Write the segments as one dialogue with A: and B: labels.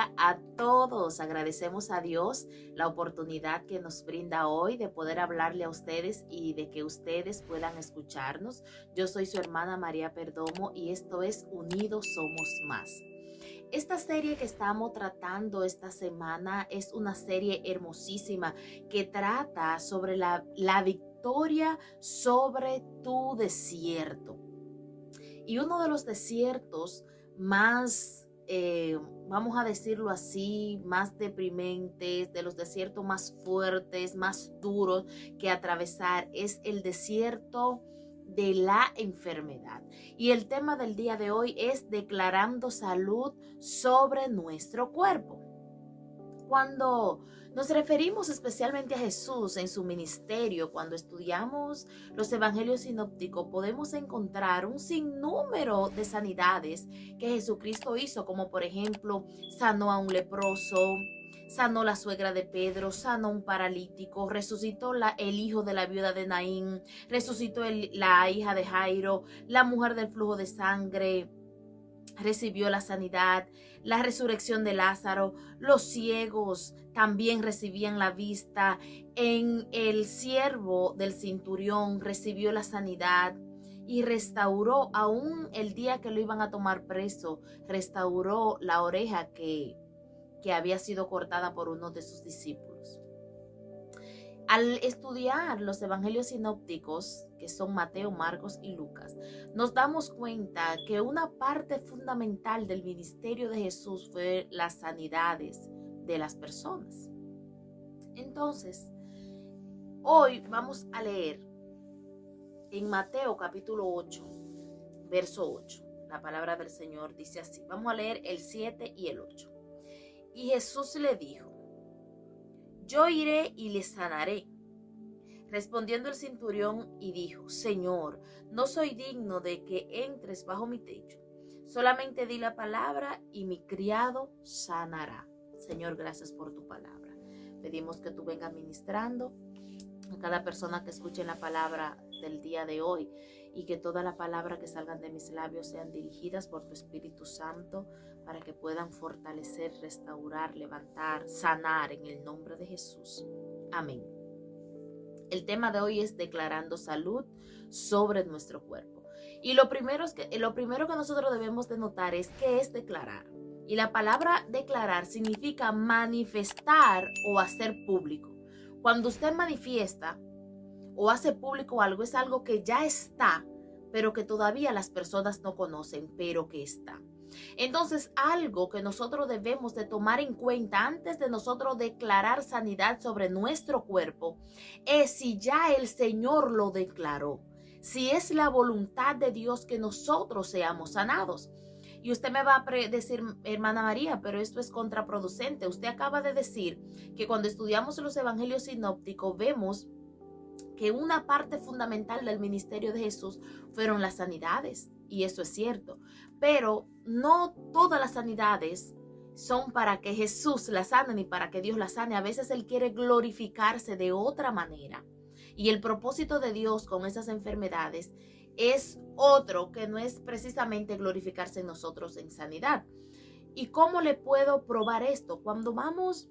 A: día a todos. Agradecemos a Dios la oportunidad que nos brinda hoy de poder hablarle a ustedes y de que ustedes puedan escucharnos. Yo soy su hermana María Perdomo y esto es Unidos Somos Más. Esta serie que estamos tratando esta semana es una serie hermosísima que trata sobre la victoria sobre tu desierto. Y uno de los desiertos más, vamos a decirlo así, más deprimentes, de los desiertos más fuertes, más duros que atravesar, es el desierto de la enfermedad. Y el tema del día de hoy es declarando salud sobre nuestro cuerpo. Cuando nos referimos especialmente a Jesús en su ministerio, cuando estudiamos los evangelios sinópticos, podemos encontrar un sinnúmero de sanidades que Jesucristo hizo, como por ejemplo, sanó a un leproso, sanó la suegra de Pedro, sanó un paralítico, resucitó el hijo de la viuda de Naín, resucitó la hija de Jairo, la mujer del flujo de sangre recibió la sanidad, la resurrección de Lázaro, los ciegos también recibían la vista, en el siervo del centurión recibió la sanidad y restauró, aún el día que lo iban a tomar preso, restauró la oreja que había sido cortada por uno de sus discípulos. Al estudiar los evangelios sinópticos, que son Mateo, Marcos y Lucas, nos damos cuenta que una parte fundamental del ministerio de Jesús fue las sanidades de las personas. Entonces, hoy vamos a leer en Mateo capítulo 8, verso 8. La palabra del Señor dice así. Vamos a leer el 7 y el 8. Y Jesús le dijo: yo iré y le sanaré. Respondiendo el centurión y dijo: Señor, no soy digno de que entres bajo mi techo. Solamente di la palabra y mi criado sanará. Señor, gracias por tu palabra. Pedimos que tú vengas ministrando a cada persona que escuche la palabra del día de hoy y que toda la palabra que salgan de mis labios sean dirigidas por tu Espíritu Santo para que puedan fortalecer, restaurar, levantar, sanar en el nombre de Jesús. Amén. El tema de hoy es declarando salud sobre nuestro cuerpo. Y lo primero que nosotros debemos de notar es qué es declarar. Y la palabra declarar significa manifestar o hacer público. Cuando usted manifiesta o hace público algo, es algo que ya está, pero que todavía las personas no conocen, pero que está. Entonces, algo que nosotros debemos de tomar en cuenta antes de nosotros declarar sanidad sobre nuestro cuerpo es si ya el Señor lo declaró, si es la voluntad de Dios que nosotros seamos sanados. Y usted me va a decir, hermana María, pero esto es contraproducente. Usted acaba de decir que cuando estudiamos los evangelios sinópticos vemos que una parte fundamental del ministerio de Jesús fueron las sanidades, y eso es cierto, pero no todas las sanidades son para que Jesús las sane ni para que Dios las sane. A veces Él quiere glorificarse de otra manera, y el propósito de Dios con esas enfermedades es otro, que no es precisamente glorificarse en nosotros en sanidad. ¿Y cómo le puedo probar esto? Cuando vamos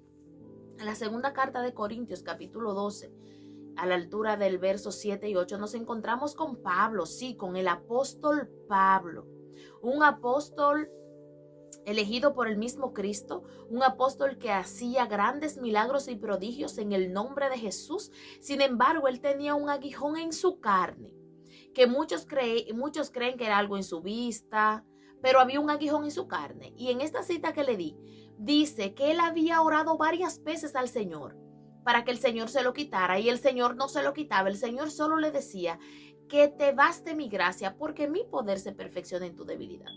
A: a la segunda carta de Corintios, capítulo 12, a la altura del verso 7 y 8, nos encontramos con Pablo, sí, con el apóstol Pablo, un apóstol elegido por el mismo Cristo, un apóstol que hacía grandes milagros y prodigios en el nombre de Jesús. Sin embargo, él tenía un aguijón en su carne, que muchos creen que era algo en su vista, pero había un aguijón en su carne. Y en esta cita que le di, dice que él había orado varias veces al Señor para que el Señor se lo quitara, y el Señor no se lo quitaba. El Señor solo le decía: que te baste mi gracia, porque mi poder se perfecciona en tu debilidad.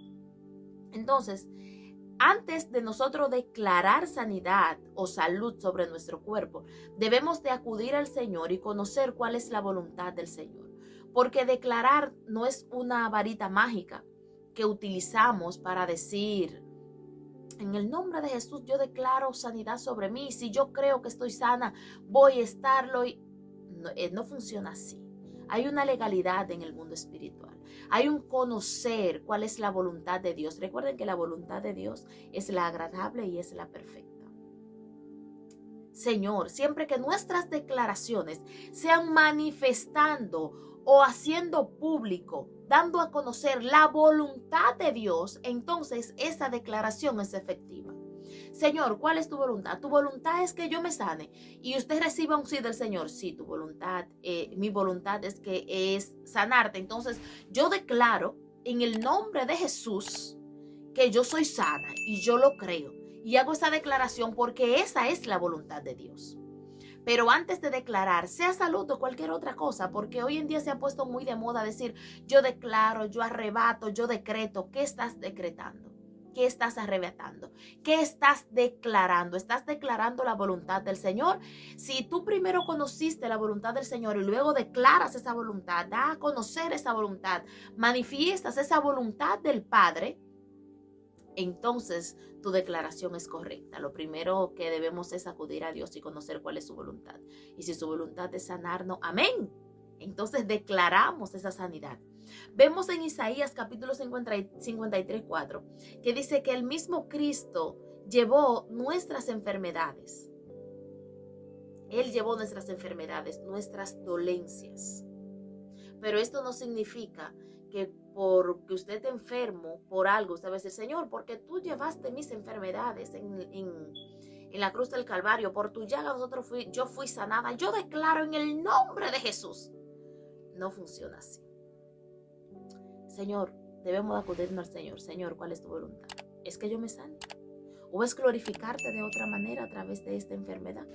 A: Entonces, antes de nosotros declarar sanidad o salud sobre nuestro cuerpo, debemos de acudir al Señor y conocer cuál es la voluntad del Señor. Porque declarar no es una varita mágica que utilizamos para decir: en el nombre de Jesús yo declaro sanidad sobre mí. Si yo creo que estoy sana, voy a estarlo. No funciona así. Hay una legalidad en el mundo espiritual. Hay un conocer cuál es la voluntad de Dios. Recuerden que la voluntad de Dios es la agradable y es la perfecta. Señor, siempre que nuestras declaraciones sean manifestando o haciendo público, dando a conocer la voluntad de Dios, entonces esa declaración es efectiva. Señor, ¿cuál es tu voluntad? Tu voluntad es que yo me sane y usted reciba un sí del Señor. Sí, tu voluntad, mi voluntad es sanarte. Entonces yo declaro en el nombre de Jesús que yo soy sana y yo lo creo. Y hago esa declaración porque esa es la voluntad de Dios. Pero antes de declarar, sea salud o cualquier otra cosa, porque hoy en día se ha puesto muy de moda decir, yo declaro, yo arrebato, yo decreto. ¿Qué estás decretando? ¿Qué estás arrebatando? ¿Qué estás declarando? ¿Estás declarando la voluntad del Señor? Si tú primero conociste la voluntad del Señor y luego declaras esa voluntad, da a conocer esa voluntad, manifiestas esa voluntad del Padre, entonces tu declaración es correcta. Lo primero que debemos es acudir a Dios y conocer cuál es su voluntad. Y si su voluntad es sanarnos, amén. Entonces declaramos esa sanidad. Vemos en Isaías capítulo 53, 4, que dice que el mismo Cristo llevó nuestras enfermedades. Él llevó nuestras enfermedades, nuestras dolencias. Pero esto no significa que porque usted esté enfermo por algo, usted va a decir, Señor, porque tú llevaste mis enfermedades en la cruz del Calvario, por tu llaga yo fui sanada. Yo declaro en el nombre de Jesús. No funciona así. Señor, debemos acudirnos al Señor. Señor, ¿cuál es tu voluntad? ¿Es que yo me sane? ¿O es glorificarte de otra manera a través de esta enfermedad?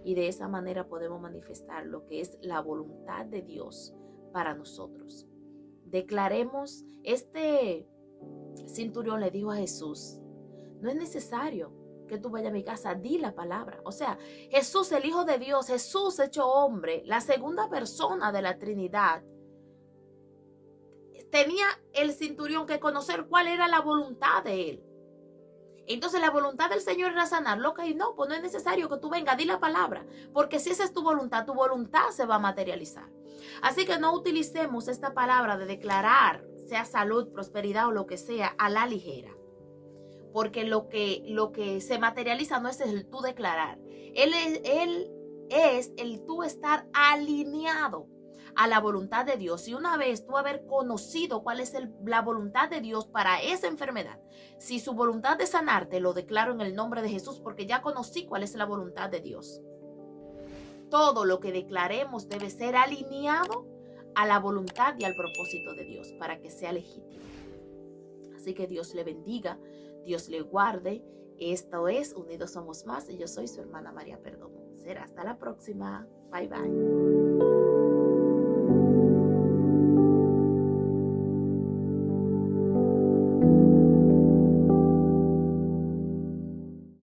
A: Y de esa manera podemos manifestar lo que es la voluntad de Dios para nosotros. Declaremos, este centurión le dijo a Jesús, no es necesario que tú vayas a mi casa, di la palabra. O sea, Jesús, el Hijo de Dios, Jesús hecho hombre, la segunda persona de la Trinidad, tenía el centurión que conocer cuál era la voluntad de él. Entonces la voluntad del Señor era sanarlo, ok, no, pues no es necesario que tú vengas, di la palabra, porque si esa es tu voluntad se va a materializar. Así que no utilicemos esta palabra de declarar, sea salud, prosperidad o lo que sea, a la ligera. Porque lo que se materializa no es el tú declarar. Él es el tú estar alineado a la voluntad de Dios. Y una vez tú haber conocido cuál es la voluntad de Dios para esa enfermedad, si su voluntad es sanarte, lo declaro en el nombre de Jesús porque ya conocí cuál es la voluntad de Dios. Todo lo que declaremos debe ser alineado a la voluntad y al propósito de Dios para que sea legítimo. Así que Dios le bendiga, Dios le guarde. Esto es Unidos Somos Más y yo soy su hermana María Perdomo. Será hasta la próxima. Bye bye.